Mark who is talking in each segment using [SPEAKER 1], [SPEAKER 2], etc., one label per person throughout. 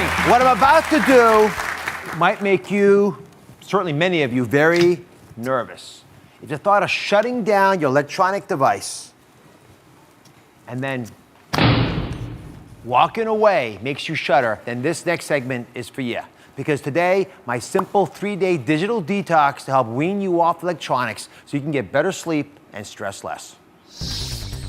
[SPEAKER 1] warning, what I'm about to do might make you, certainly many of you, very nervous. If you thought of shutting down your electronic device and then walking away makes you shudder, then this next segment is for you. Because today, my simple 3-day digital detox to help wean you off electronics so you can get better sleep and stress less.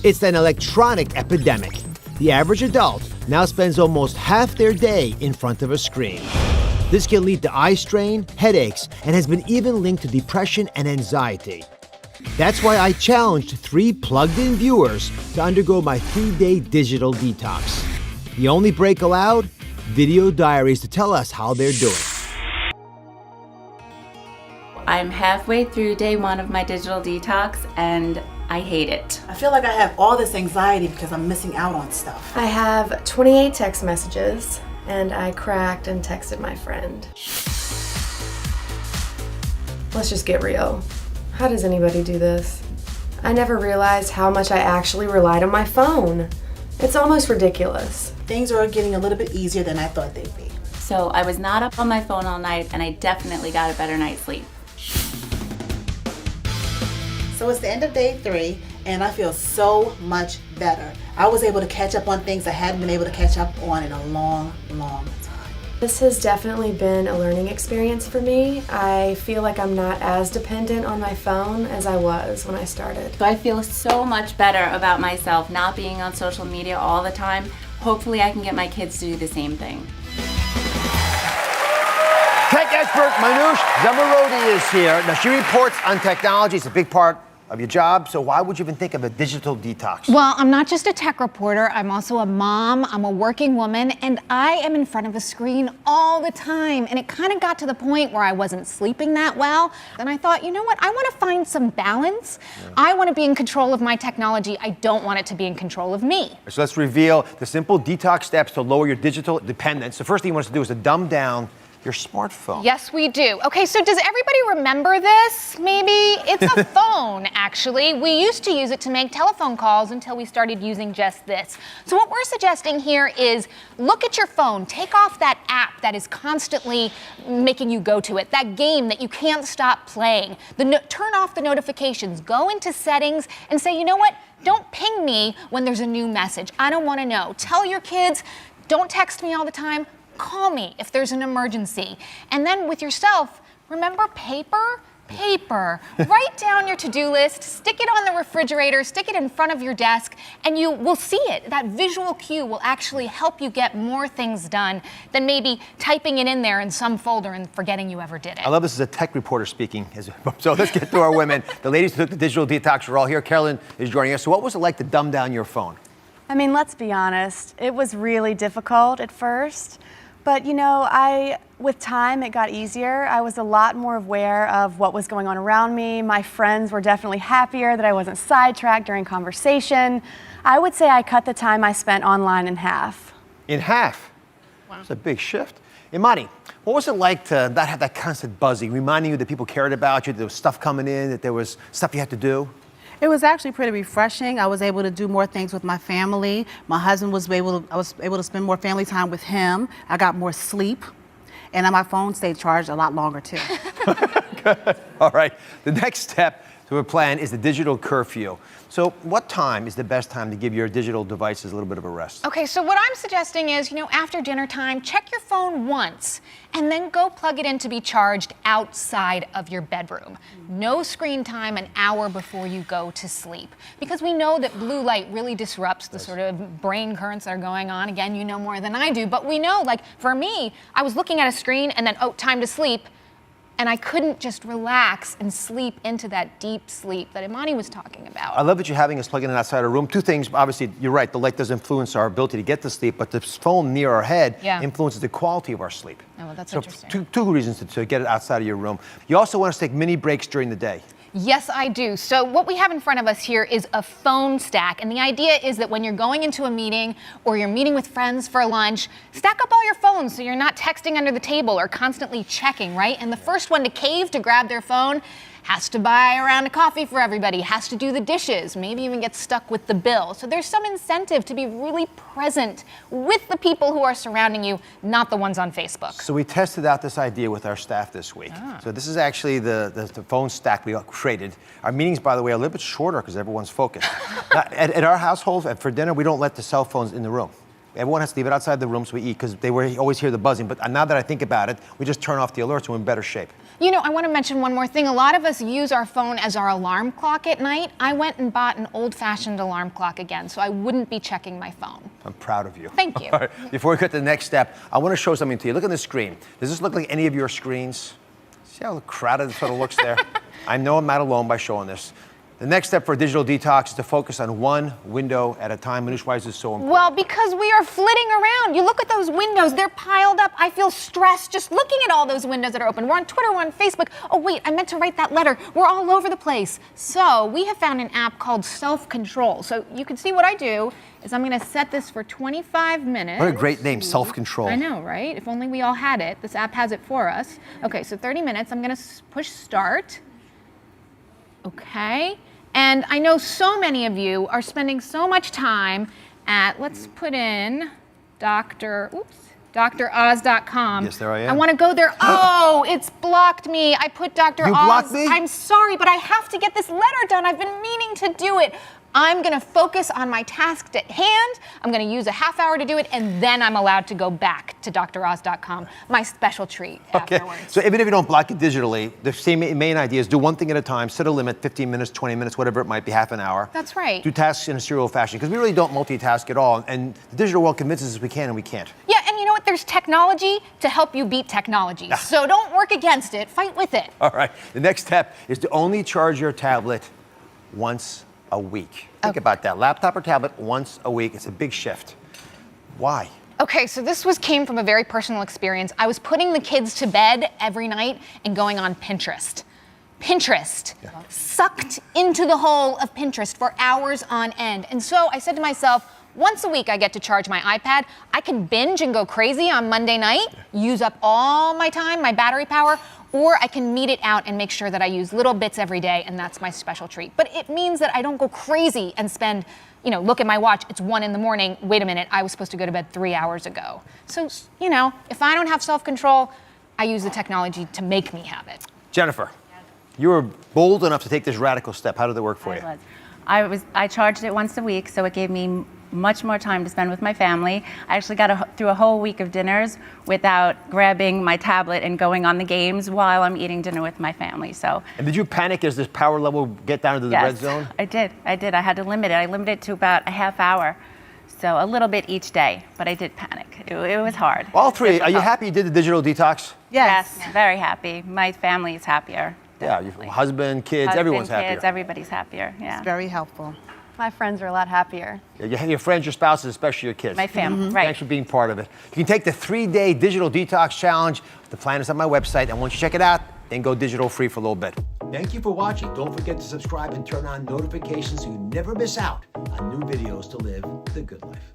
[SPEAKER 1] It's an electronic epidemic. The average adult now spends almost half their day in front of a screen. This can lead to eye strain, headaches, and has been even linked to depression and anxiety. That's why I challenged 3 plugged-in viewers to undergo my 3-day digital detox. The only break allowed? Video diaries to tell us how they're doing.
[SPEAKER 2] I'm halfway through day 1 of my digital detox and I hate it.
[SPEAKER 3] I feel like I have all this anxiety because I'm missing out on stuff.
[SPEAKER 4] I have 28 text messages and I cracked and texted my friend. Let's just get real. How does anybody do this? I never realized how much I actually relied on my phone. It's almost ridiculous.
[SPEAKER 3] Things are getting a little bit easier than I thought they'd be.
[SPEAKER 2] So I was not up on my phone all night and I definitely got a better night's sleep.
[SPEAKER 3] So it's the end of day 3 and I feel so much better. I was able to catch up on things I hadn't been able to catch up on in a long, long time.
[SPEAKER 4] This has definitely been a learning experience for me. I feel like I'm not as dependent on my phone as I was when I started.
[SPEAKER 2] So I feel so much better about myself not being on social media all the time. Hopefully I can get my kids to do the same thing.
[SPEAKER 1] Tech expert Manoush Zomorodi is here. Now, she reports on technology. It's a big part of your job, so why would you even think of a digital detox?
[SPEAKER 5] Well, I'm not just a tech reporter, I'm also a mom, I'm a working woman, and I am in front of a screen all the time. And it kind of got to the point where I wasn't sleeping that well. And I thought, you know what, I want to find some balance. Yeah. I want to be in control of my technology. I don't want it to be in control of me.
[SPEAKER 1] So let's reveal the simple detox steps to lower your digital dependence. The first thing you want us to do is to dumb down your smartphone.
[SPEAKER 5] Yes, we do. Okay, so does everybody remember this, maybe? It's a phone, actually. We used to use it to make telephone calls until we started using just this. So what we're suggesting here is look at your phone, take off that app that is constantly making you go to it, that game that you can't stop playing. Turn off the notifications, go into settings and say, you know what? Don't ping me when there's a new message. I don't want to know. Tell your kids, don't text me all the time. Call me if there's an emergency. And then with yourself, remember paper? Paper. Write down your to-do list, stick it on the refrigerator, stick it in front of your desk, and you will see it. That visual cue will actually help you get more things done than maybe typing it in there in some folder and forgetting you ever did it.
[SPEAKER 1] I love this as a tech reporter speaking. So let's get to our women. The ladies who took the digital detox are all here. Carolyn is joining us. So what was it like to dumb down your phone?
[SPEAKER 6] I mean, let's be honest. It was really difficult at first. But you know, with time it got easier. I was a lot more aware of what was going on around me. My friends were definitely happier that I wasn't sidetracked during conversation. I would say I cut the time I spent online in half.
[SPEAKER 1] In half? Wow. That's a big shift. Imani, what was it like to not have that constant buzzing, reminding you that people cared about you, that there was stuff coming in, that there was stuff you had to do?
[SPEAKER 7] It was actually pretty refreshing. I was able to do more things with my family. My husband was I was able to spend more family time with him. I got more sleep, and my phone stayed charged a lot longer too.
[SPEAKER 1] Good. All right. The next step to a plan is the digital curfew. So what time is the best time to give your digital devices a little bit of a rest?
[SPEAKER 5] Okay, so what I'm suggesting is, you know, after dinner time, check your phone once and then go plug it in to be charged outside of your bedroom. No screen time an hour before you go to sleep, because we know that blue light really disrupts the sort of brain currents that are going on. Again, you know more than I do, but we know, like for me, I was looking at a screen and then, oh, time to sleep. And I couldn't just relax and sleep into that deep sleep that Imani was talking about.
[SPEAKER 1] I love that you're having us plug in outside our room. Two things, obviously, you're right, the light does influence our ability to get to sleep, but the phone near our head influences the quality of our sleep.
[SPEAKER 5] Oh, well, that's
[SPEAKER 1] so
[SPEAKER 5] interesting.
[SPEAKER 1] Two reasons to get it outside of your room. You also want to take mini breaks during the day.
[SPEAKER 5] Yes, I do. So what we have in front of us here is a phone stack. And the idea is that when you're going into a meeting or you're meeting with friends for lunch, stack up all your phones so you're not texting under the table or constantly checking, right? And the first one to cave to grab their phone has to buy a round of coffee for everybody, has to do the dishes, maybe even get stuck with the bill. So there's some incentive to be really present with the people who are surrounding you, not the ones on Facebook.
[SPEAKER 1] So we tested out this idea with our staff this week. So this is actually the phone stack we created. Our meetings, by the way, are a little bit shorter because everyone's focused. Now, at our household, for dinner, we don't let the cell phones in the room. Everyone has to leave it outside the room so we eat because they always hear the buzzing. But now that I think about it, we just turn off the alerts and we're in better shape.
[SPEAKER 5] You know, I want to mention one more thing. A lot of us use our phone as our alarm clock at night. I went and bought an old-fashioned alarm clock again, so I wouldn't be checking my phone.
[SPEAKER 1] I'm proud of you.
[SPEAKER 5] Thank you.
[SPEAKER 1] All right, before we get to the next step, I want to show something to you. Look at the screen. Does this look like any of your screens? See how crowded it sort of looks there? I know I'm not alone by showing this. The next step for digital detox is to focus on one window at a time. Manish, why is this so important?
[SPEAKER 5] Well, because we are flitting around. You look at those windows, they're piled up. I feel stressed just looking at all those windows that are open. We're on Twitter, we're on Facebook. Oh wait, I meant to write that letter. We're all over the place. So we have found an app called Self-Control. So you can see what I do is I'm gonna set this for 25 minutes.
[SPEAKER 1] What a great name, Self-Control.
[SPEAKER 5] I know, right? If only we all had it. This app has it for us. Okay, so 30 minutes, I'm gonna push start. Okay, and I know so many of you are spending so much time at, let's put in DrOz.com.
[SPEAKER 1] Yes, there I am.
[SPEAKER 5] I want to go there. Oh, it's blocked me. I put Dr. Oz.
[SPEAKER 1] You blocked me?
[SPEAKER 5] I'm sorry, but I have to get this letter done. I've been meaning to do it. I'm going to focus on my task at hand. I'm going to use a half hour to do it, and then I'm allowed to go back to DrOz.com, my special treat afterwards.
[SPEAKER 1] So even if you don't block it digitally, the same main idea is do one thing at a time, set a limit, 15 minutes, 20 minutes, whatever it might be, half an hour.
[SPEAKER 5] That's right.
[SPEAKER 1] Do tasks in a serial fashion, because we really don't multitask at all, and the digital world convinces us we can and we can't.
[SPEAKER 5] Yeah, and you know what? There's technology to help you beat technology. So don't work against it, fight with it.
[SPEAKER 1] All right, the next step is to only charge your tablet once a week. Think about that, laptop or tablet once a week. It's a big shift. Why?
[SPEAKER 5] Okay, so this came from a very personal experience. I was putting the kids to bed every night and going on Pinterest. Sucked into the hole of Pinterest for hours on end. And so I said to myself, once a week I get to charge my iPad. I can binge and go crazy on Monday night, use up all my time, my battery power, or I can meet it out and make sure that I use little bits every day, and that's my special treat. But it means that I don't go crazy and spend, look at my watch, it's 1 a.m, wait a minute, I was supposed to go to bed 3 hours ago. So, if I don't have self-control, I use the technology to make me have it.
[SPEAKER 1] Jennifer, you were bold enough to take this radical step. How did it work for you?
[SPEAKER 8] I charged it once a week, so it gave me much more time to spend with my family. I actually got through a whole week of dinners without grabbing my tablet and going on the games while I'm eating dinner with my family. So.
[SPEAKER 1] And did you panic as this power level get down into the red zone?
[SPEAKER 8] I did. I had to limit it. I limited it to about a half hour. So a little bit each day, but I did panic. It was hard.
[SPEAKER 1] All three, are you happy you did the digital detox?
[SPEAKER 8] Yes, very happy. My family is happier.
[SPEAKER 1] Yeah, your husband, kids, everyone's happier.
[SPEAKER 8] Kids, everybody's happier, yeah.
[SPEAKER 7] It's very helpful.
[SPEAKER 6] My friends are a lot happier.
[SPEAKER 1] Yeah, your friends, your spouses, especially your kids.
[SPEAKER 8] My family, right.
[SPEAKER 1] Thanks for being part of it. You can take the 3-day digital detox challenge. The plan is on my website, and once you check it out, then go digital free for a little bit. Thank you for watching. Don't forget to subscribe and turn on notifications so you never miss out on new videos to live the good life.